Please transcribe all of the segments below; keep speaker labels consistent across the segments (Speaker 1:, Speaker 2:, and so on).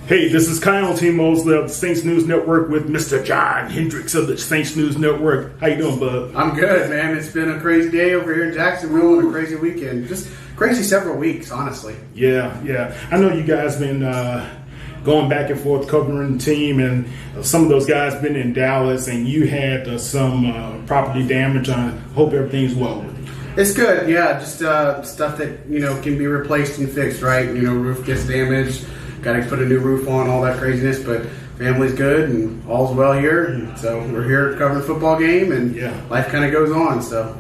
Speaker 1: Hey, this is Kyle T. Mosley of the Saints News Network with Mr. John Hendrix of the Saints News Network. How you doing, bud?
Speaker 2: I'm good, man. It's been a crazy day over here in Jacksonville and a crazy weekend. Just crazy several weeks, honestly.
Speaker 1: Yeah. I know you guys been going back and forth covering the team, and some of those guys been in Dallas, and you had some property damage. I hope everything's well with you.
Speaker 2: It's good, yeah. Just stuff that, can be replaced and fixed, right? Roof gets damaged. Got to put a new roof on, all that craziness, but family's good and all's well here. And so we're here covering a football game, and life kind of goes on. So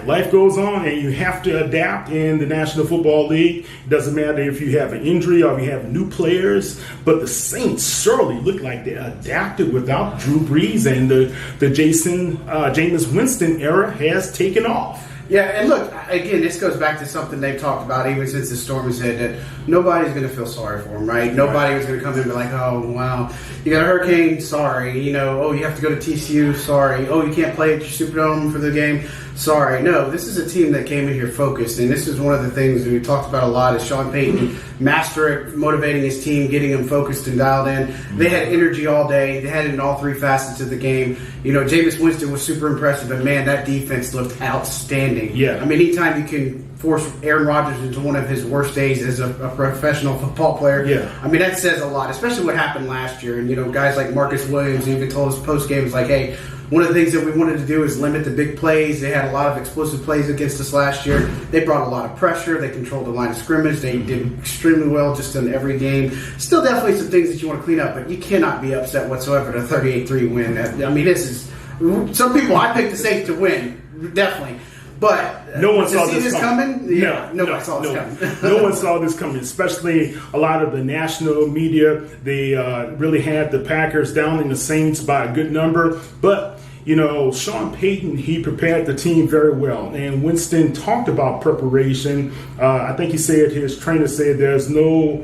Speaker 1: life goes on, and you have to adapt in the National Football League. It doesn't matter if you have an injury or if you have new players, but the Saints surely look like they adapted without Drew Brees, and the Jameis Winston era has taken off.
Speaker 2: Yeah, and look, again, this goes back to something they've talked about even since the storm has hit, that nobody's going to feel sorry for them, right? Nobody was going to come in and be like, oh, wow, you got a hurricane, sorry. You have to go to TCU, sorry. Oh, you can't play at your Superdome for the game, sorry. No, this is a team that came in here focused, and this is one of the things that we talked about a lot is Sean Payton, master at motivating his team, getting them focused and dialed in. They had energy all day. They had it in all three facets of the game. Jameis Winston was super impressive, but, man, that defense looked outstanding.
Speaker 1: Yeah.
Speaker 2: I mean, anytime you can force Aaron Rodgers into one of his worst days as a professional football player, I mean, that says a lot, especially what happened last year. And, guys like Marcus Williams even told us post-game, was like, hey, one of the things that we wanted to do is limit the big plays. They had a lot of explosive plays against us last year. They brought a lot of pressure. They controlled the line of scrimmage. They did extremely well just in every game. Still definitely some things that you want to clean up, but you cannot be upset whatsoever at a 38-3 win. I mean, this is – some people, I picked the Saints to win, definitely. But
Speaker 1: no one saw
Speaker 2: this coming. Nobody saw this coming.
Speaker 1: No one saw this coming, especially a lot of the national media. They really had the Packers down in the Saints by a good number. But, Sean Payton, he prepared the team very well. And Winston talked about preparation. I think he said, his trainer said, there's no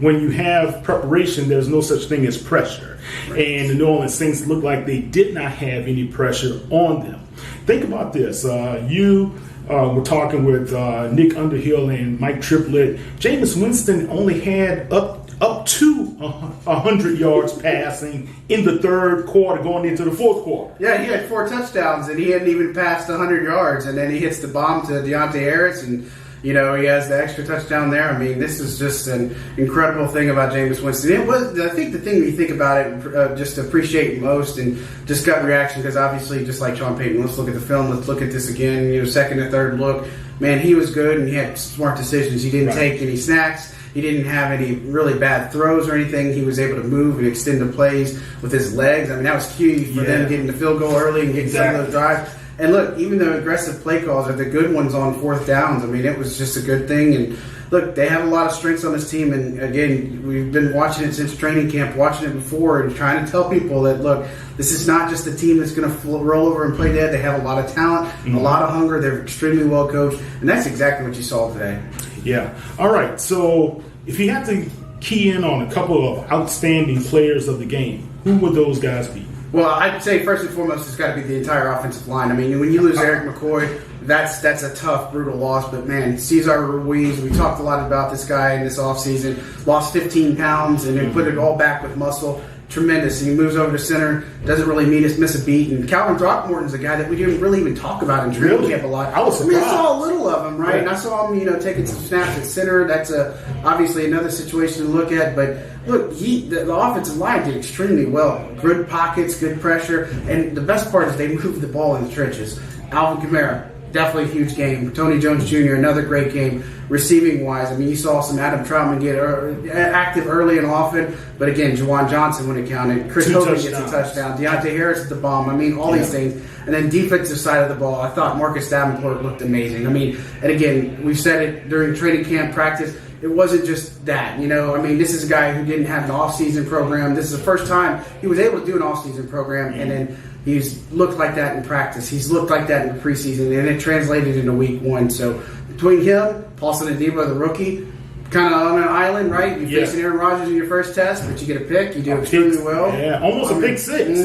Speaker 1: when you have preparation, there's no such thing as pressure. Right. And the New Orleans Saints looked like they did not have any pressure on them. Think about this. You were talking with Nick Underhill and Mike Triplett. Jameis Winston only had up to 100 yards passing in the third quarter going into the fourth quarter.
Speaker 2: Yeah, he had 4 touchdowns, and he hadn't even passed 100 yards. And then he hits the bomb to Deontay Harris, and he has the extra touchdown there. I mean, this is just an incredible thing about Jameis Winston. I think the thing we think about it, just appreciate most and just gut reaction, because obviously, just like Sean Payton, let's look at the film, let's look at this again, second and third look. Man, he was good, and he had smart decisions. He didn't take any snacks. He didn't have any really bad throws or anything. He was able to move and extend the plays with his legs. I mean, that was key for them getting the field goal early and getting some of those drives. And look, even the aggressive play calls are the good ones on fourth downs. I mean, it was just a good thing. And look, they have a lot of strengths on this team. And again, we've been watching it since training camp, watching it before, and trying to tell people that, look, this is not just a team that's going to roll over and play dead. They have a lot of talent, a lot of hunger. They're extremely well coached. And that's exactly what you saw today.
Speaker 1: Yeah. All right. So if you have to key in on a couple of outstanding players of the game, who would those guys be?
Speaker 2: Well, I'd say first and foremost, it's got to be the entire offensive line. I mean, when you lose Eric McCoy, that's a tough, brutal loss. But, man, Cesar Ruiz, we talked a lot about this guy in this offseason, lost 15 pounds and then put it all back with muscle. Tremendous. He moves over to center, doesn't really miss a beat. And Calvin Throckmorton's a guy that we didn't really even talk about in training camp a lot. I saw a little of him, right? And I saw him, taking some snaps at center. That's obviously another situation to look at. But look, the offensive line did extremely well. Good pockets, good pressure, and the best part is they moved the ball in the trenches. Alvin Kamara, definitely a huge game. Tony Jones Jr., another great game. Receiving-wise, I mean, you saw some Adam Troutman get active early and often, but again, Juwan Johnson when it counted. Chris Hogan gets a touchdown. Deontay Harris at the bomb. I mean, all these things. And then defensive side of the ball, I thought Marcus Davenport looked amazing. I mean, and again, we've said it during training camp practice, it wasn't just that, I mean, this is a guy who didn't have an off-season program. This is the first time he was able to do an off-season program, and then he's looked like that in practice. He's looked like that in the preseason, and it translated into week 1. So between him, Paulson Adebo, the rookie, kind of on an island, right? You're facing Aaron Rodgers in your first test, but you get a pick. You do extremely well.
Speaker 1: Yeah, almost a pick 6.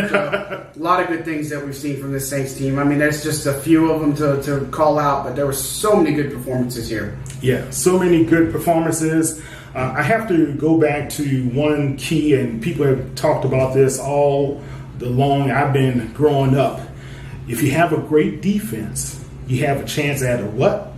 Speaker 2: So, a lot of good things that we've seen from this Saints team. I mean, there's just a few of them to call out, but there were so many good performances here.
Speaker 1: Yeah, so many good performances. I have to go back to one key, and people have talked about this all the long I've been growing up. If you have a great defense, you have a chance at a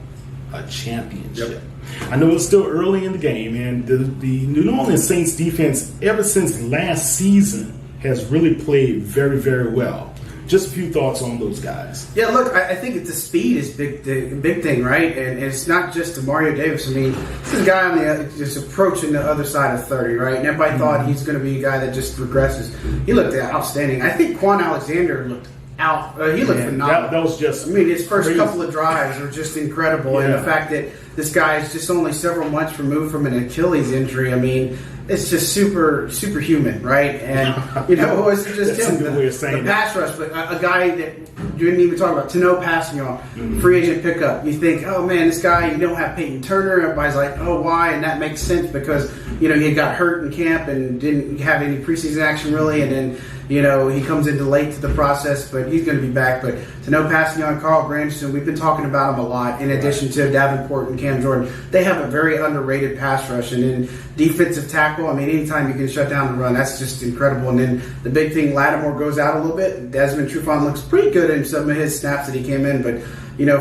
Speaker 1: championship. Yep. I know it's still early in the game, and the New Orleans Saints defense, ever since last season, has really played very, very well. Just a few thoughts on those guys.
Speaker 2: Yeah, look, I think that the speed is the big thing, right? And it's not just Mario Davis. I mean, this is a guy on just approaching the other side of 30, right? And everybody thought he's going to be a guy that just regresses. He looked outstanding. I think Quan Alexander looked he looked phenomenal.
Speaker 1: That was just,
Speaker 2: I mean, his first couple of drives were just incredible. And the fact that this guy is just only several months removed from an Achilles injury, I mean, it's just superhuman, right? And, it wasn't just
Speaker 1: him,
Speaker 2: the pass rush, but a guy that you didn't even talk about, Tano Passignon, free agent pickup. You think, oh, man, this guy, you don't have Peyton Turner. Everybody's like, oh, why? And that makes sense because, he got hurt in camp and didn't have any preseason action really, and then, he comes into late to the process, but he's going to be back. But Tano Passignon, Carl Granderson, we've been talking about him a lot, in addition to Davenport and Cam Jordan. They have a very underrated pass rush, and then defensive tackle, I mean, anytime you can shut down the run, that's just incredible. And then the big thing, Lattimore goes out a little bit. Desmond Trufant looks pretty good in some of his snaps that he came in, but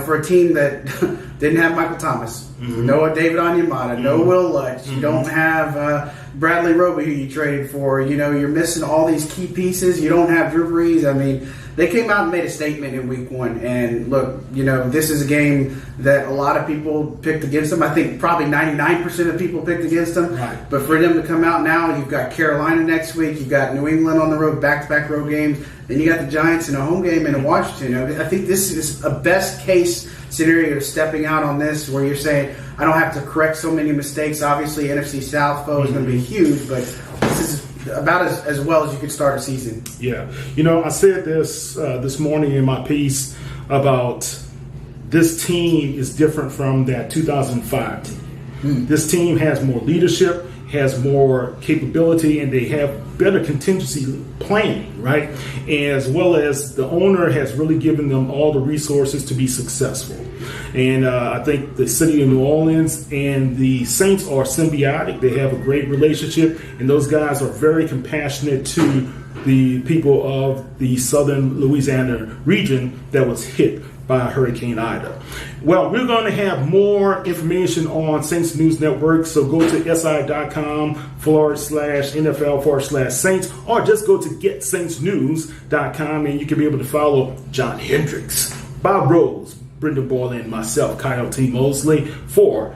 Speaker 2: for a team that didn't have Michael Thomas, no David Onyemata, no Will Lutz, you don't have Bradley Roby, who you traded for, you're missing all these key pieces. You don't have Drew Brees. I mean, they came out and made a statement in week one. And look, this is a game that a lot of people picked against them. I think probably 99% of people picked against them. Right. But for them to come out now, you've got Carolina next week. You've got New England on the road, back-to-back road games. Then you got the Giants in a home game in Washington. I think this is a best-case scenario of stepping out on this where you're saying, I don't have to correct so many mistakes. Obviously, NFC South foe is going to be huge, but this is about as well as you could start a season.
Speaker 1: Yeah. I said this morning in my piece about this team is different from that 2005 team. This team has more leadership, has more capability, and they have better contingency planning, right? As well as the owner has really given them all the resources to be successful. And I think the city of New Orleans and the Saints are symbiotic. They have a great relationship, and those guys are very compassionate to the people of the southern Louisiana region that was hit by Hurricane Ida. Well, we're going to have more information on Saints News Network, so go to si.com/NFL/Saints, or just go to getsaintsnews.com, and you can be able to follow John Hendrix, Bob Rose, Brendan Boyle, and myself, Kyle T. Mosley, for